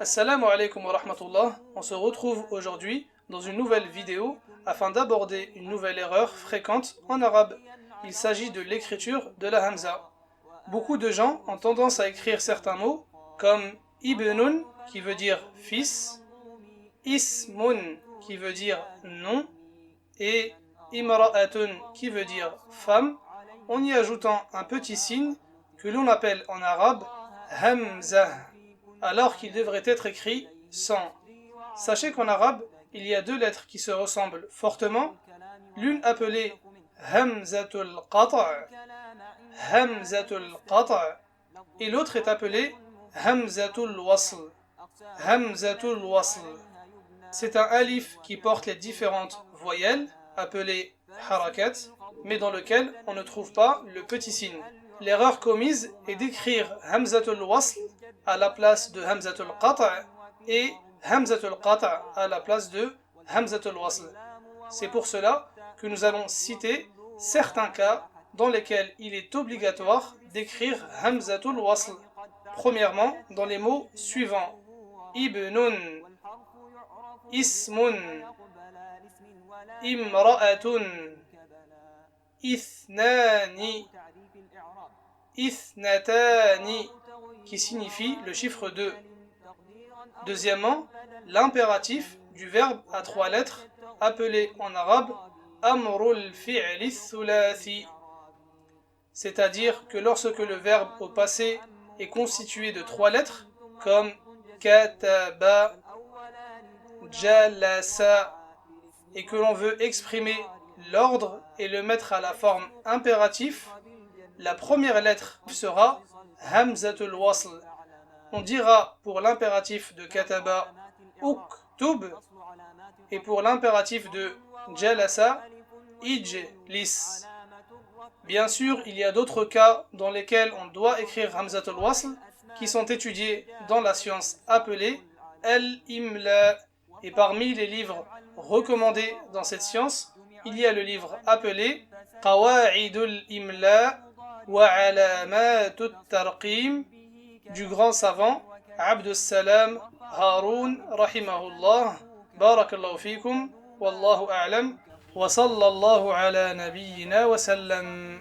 Assalamu alaikum wa rahmatullah. On se retrouve aujourd'hui dans une nouvelle vidéo afin d'aborder une nouvelle erreur fréquente en arabe. Il s'agit de l'écriture de la hamza. Beaucoup de gens ont tendance à écrire certains mots comme ibnun qui veut dire fils, ismun qui veut dire nom et imra'atun qui veut dire femme en y ajoutant un petit signe que l'on appelle en arabe hamza, alors qu'il devrait être écrit sans. Sachez qu'en arabe, il y a deux lettres qui se ressemblent fortement, l'une appelée hamzatul qata', et l'autre est appelée hamzatul wasl, hamzatul wasl. C'est un alif qui porte les différentes voyelles, appelées harakat, mais dans lequel on ne trouve pas le petit signe. L'erreur commise est d'écrire hamzatul wasl à la place de hamzatul qata' et hamzatul qata' à la place de hamzatul wasl. C'est pour cela que nous allons citer certains cas dans lesquels il est obligatoire d'écrire hamzatul wasl. Premièrement, dans les mots suivants: ibnun, ismun, imra'atun, ithnani, ithnatani, qui signifie le chiffre 2. Deuxièmement, l'impératif du verbe à trois lettres, appelé en arabe amrul fi'li thulathi, c'est-à-dire que lorsque le verbe au passé est constitué de trois lettres, comme kataba, jalasa, et que l'on veut exprimer l'ordre et le mettre à la forme impératif, la première lettre sera hamzatul wasl. On dira pour l'impératif de kataba uktub et pour l'impératif de jalasa ijlis. Bien sûr, il y a d'autres cas dans lesquels on doit écrire hamzatul wasl qui sont étudiés dans la science appelée al-imla. Et parmi les livres recommandés dans cette science, il y a le livre appelé Qawa'idul Imla wa Alamatut Tarqim du grand savant Abdus Salam Haroun rahimahullah. Barakallahu fikum, wallahu a'lam, wa sallallahu ala nabiyyina wa sallam.